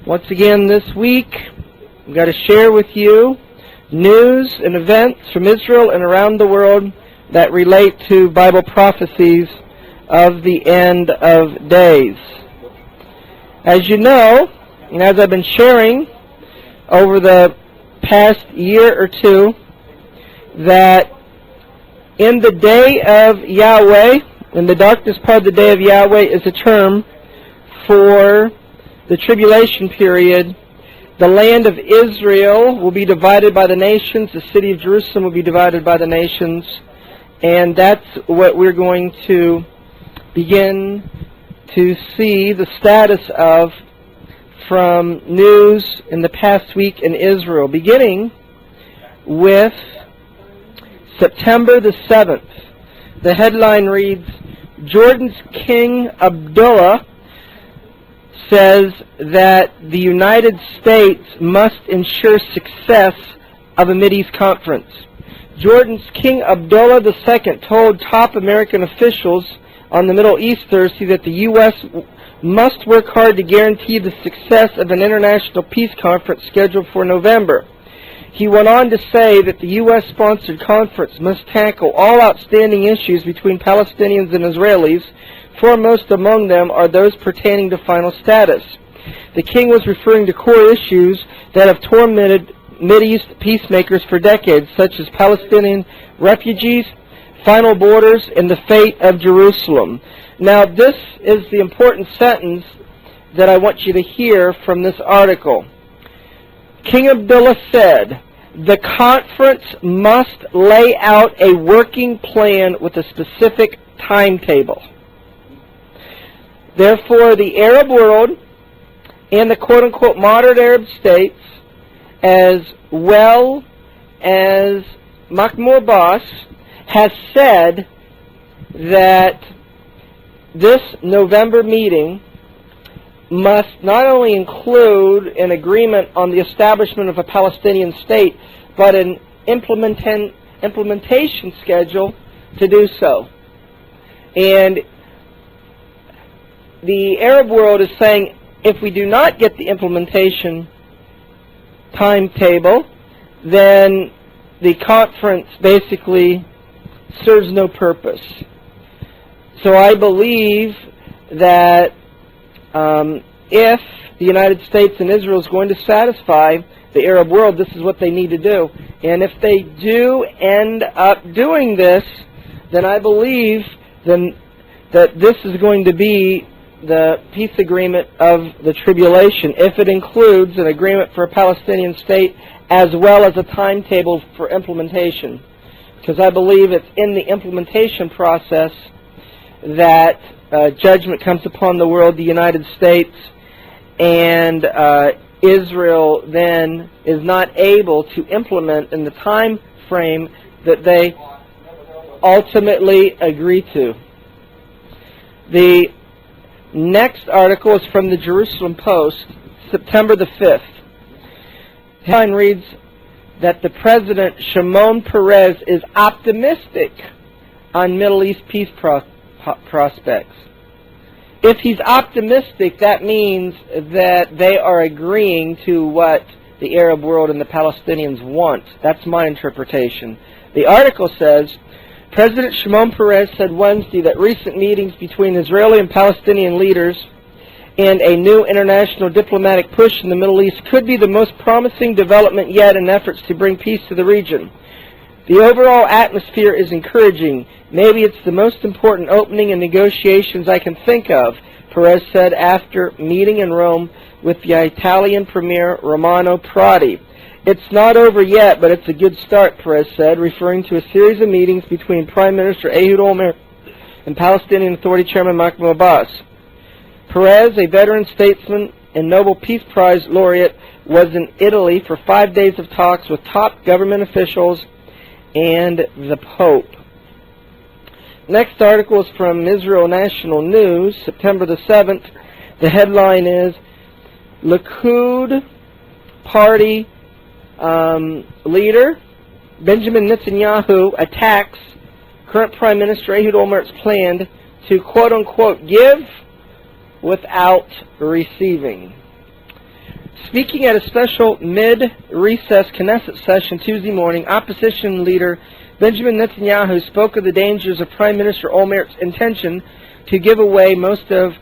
Once again this week, I've got to share with you news and events from Israel and around the world that relate to Bible prophecies of the end of days. As you know, and as I've been sharing over the past year or two, that in the day of Yahweh, in the darkest part of the day of Yahweh, is a term for the tribulation period. The land of Israel will be divided by the nations. The city of Jerusalem will be divided by the nations. And that's what we're going to begin to see the status of from news in the past week in Israel, beginning with September the 7th. The headline reads, Jordan's King Abdullah says that the United States must ensure success of a Mideast conference. Jordan's King Abdullah II told top American officials on the Middle East Thursday that the U.S. must work hard to guarantee the success of an international peace conference scheduled for November. He went on to say that the U.S.-sponsored conference must tackle all outstanding issues between Palestinians and Israelis. Foremost among them are those pertaining to final status. The king was referring to core issues that have tormented Mideast peacemakers for decades, such as Palestinian refugees, final borders, and the fate of Jerusalem. Now, this is the important sentence that I want you to hear from this article. King Abdullah said, the conference must lay out a working plan with a specific timetable. Therefore, the Arab world and the quote-unquote moderate Arab states, as well as Mahmoud Abbas, has said that this November meeting must not only include an agreement on the establishment of a Palestinian state, but an implementation schedule to do so. And the Arab world is saying, if we do not get the implementation timetable, then the conference basically serves no purpose. So I believe that if the United States and Israel is going to satisfy the Arab world, this is what they need to do. And if they do end up doing this, then I believe that this is going to be the peace agreement of the tribulation, if it includes an agreement for a Palestinian state as well as a timetable for implementation. Because I believe it's in the implementation process that judgment comes upon the world, the United States, and Israel then is not able to implement in the time frame that they ultimately agree to. The next article is from the Jerusalem Post, September the 5th. The headline reads that the President, Shimon Peres, is optimistic on Middle East peace prospects. If he's optimistic, that means that they are agreeing to what the Arab world and the Palestinians want. That's my interpretation. The article says, President Shimon Peres said Wednesday that recent meetings between Israeli and Palestinian leaders and a new international diplomatic push in the Middle East could be the most promising development yet in efforts to bring peace to the region. The overall atmosphere is encouraging. Maybe it's the most important opening in negotiations I can think of, Peres said after meeting in Rome with the Italian Premier Romano Prodi. It's not over yet, but it's a good start, Peres said, referring to a series of meetings between Prime Minister Ehud Olmert and Palestinian Authority Chairman Mahmoud Abbas. Peres, a veteran statesman and Nobel Peace Prize laureate, was in Italy for 5 days of talks with top government officials and the Pope. Next article is from Israel National News, September the 7th. The headline is, Likud Party leader Benjamin Netanyahu attacks current Prime Minister Ehud Olmert's plan to quote-unquote give without receiving. Speaking at a special mid-recess Knesset session Tuesday morning, opposition leader Benjamin Netanyahu spoke of the dangers of Prime Minister Olmert's intention to give away most of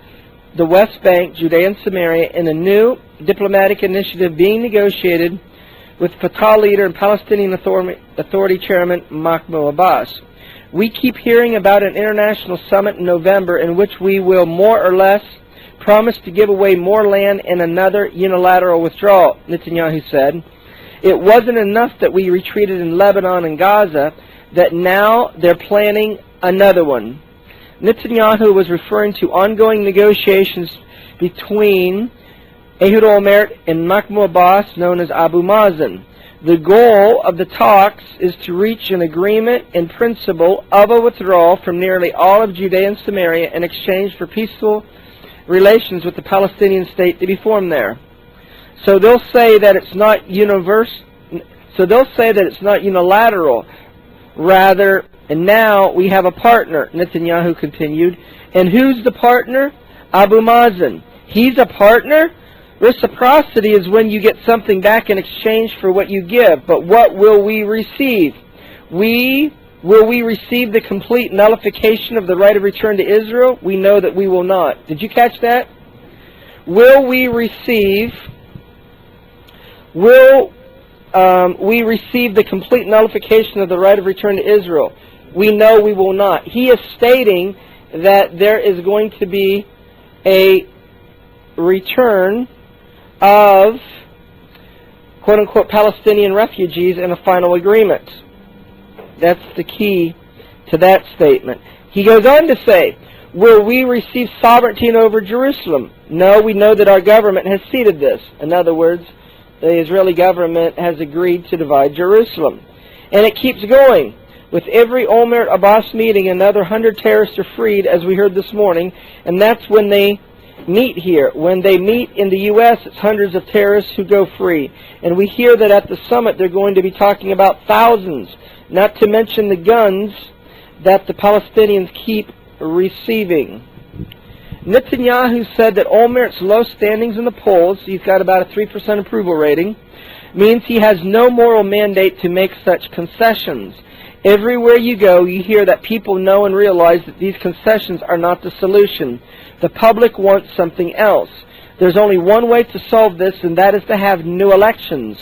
the West Bank, Judea and Samaria in a new diplomatic initiative being negotiated with Fatah leader and Palestinian Authority Chairman Mahmoud Abbas. We keep hearing about an international summit in November in which we will more or less promise to give away more land in another unilateral withdrawal, Netanyahu said. It wasn't enough that we retreated in Lebanon and Gaza, that now they're planning another one. Netanyahu was referring to ongoing negotiations between Ehud Olmert and Mahmoud Abbas, known as Abu Mazen. The goal of the talks is to reach an agreement in principle of a withdrawal from nearly all of Judea and Samaria in exchange for peaceful relations with the Palestinian state to be formed there. So they'll say that it's not unilateral. Rather, and now we have a partner, Netanyahu continued. And who's the partner? Abu Mazen. He's a partner? Reciprocity is when you get something back in exchange for what you give. But what will we receive? Will we receive the complete nullification of the right of return to Israel? We know that we will not. Did you catch that? Will we receive the complete nullification of the right of return to Israel? We know we will not. He is stating that there is going to be a return of quote-unquote Palestinian refugees in a final agreement. That's the key to that statement. He goes on to say, will we receive sovereignty over Jerusalem? No, we know that our government has ceded this. In other words, the Israeli government has agreed to divide Jerusalem. And it keeps going. With every Olmert Abbas meeting, another 100 terrorists are freed, as we heard this morning, and that's when they meet here. When they meet in the U.S., it's hundreds of terrorists who go free. And we hear that at the summit they're going to be talking about thousands, not to mention the guns that the Palestinians keep receiving. Netanyahu said that Olmert's low standings in the polls, he's got about a 3% approval rating, means he has no moral mandate to make such concessions. Everywhere you go, you hear that people know and realize that these concessions are not the solution. The public wants something else. There's only one way to solve this, and that is to have new elections.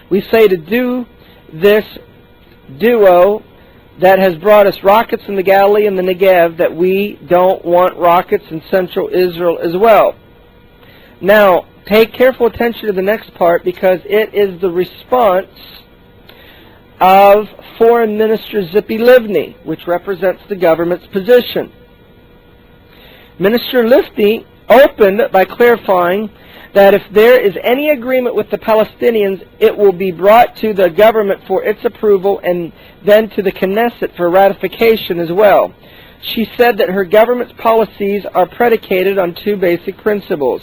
We say to do this duo that has brought us rockets in the Galilee and the Negev, that we don't want rockets in central Israel as well. Now, pay careful attention to the next part, because it is the response of Foreign Minister Tzipi Livni, which represents the government's position. Minister Livni opened by clarifying that if there is any agreement with the Palestinians, it will be brought to the government for its approval and then to the Knesset for ratification as well. She said that her government's policies are predicated on two basic principles.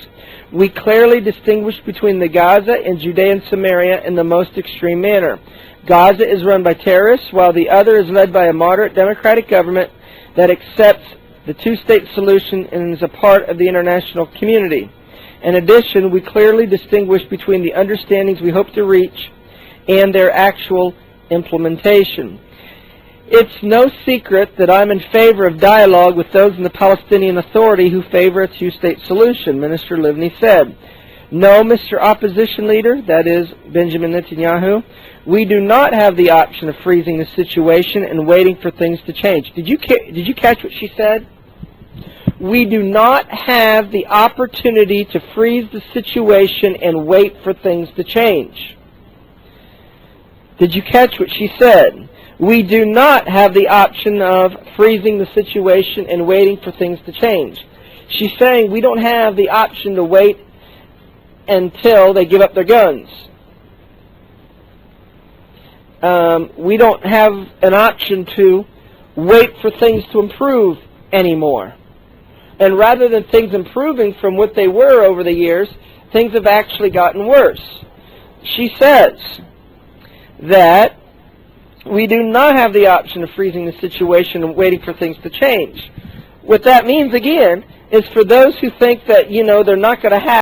We clearly distinguish between the Gaza and Judea and Samaria in the most extreme manner. Gaza is run by terrorists, while the other is led by a moderate democratic government that accepts the two-state solution and is a part of the international community. In addition, we clearly distinguish between the understandings we hope to reach and their actual implementation. It's no secret that I'm in favor of dialogue with those in the Palestinian Authority who favor a two-state solution, Minister Livni said. No, Mr. Opposition Leader, that is Benjamin Netanyahu, we do not have the option of freezing the situation and waiting for things to change. Did you catch what she said? We do not have the opportunity to freeze the situation and wait for things to change. Did you catch what she said? We do not have the option of freezing the situation and waiting for things to change. She's saying we don't have the option to wait until they give up their guns. We don't have an option to wait for things to improve anymore. And rather than things improving from what they were over the years, things have actually gotten worse. She says that we do not have the option of freezing the situation and waiting for things to change. What that means, again, is for those who think that, they're not going to have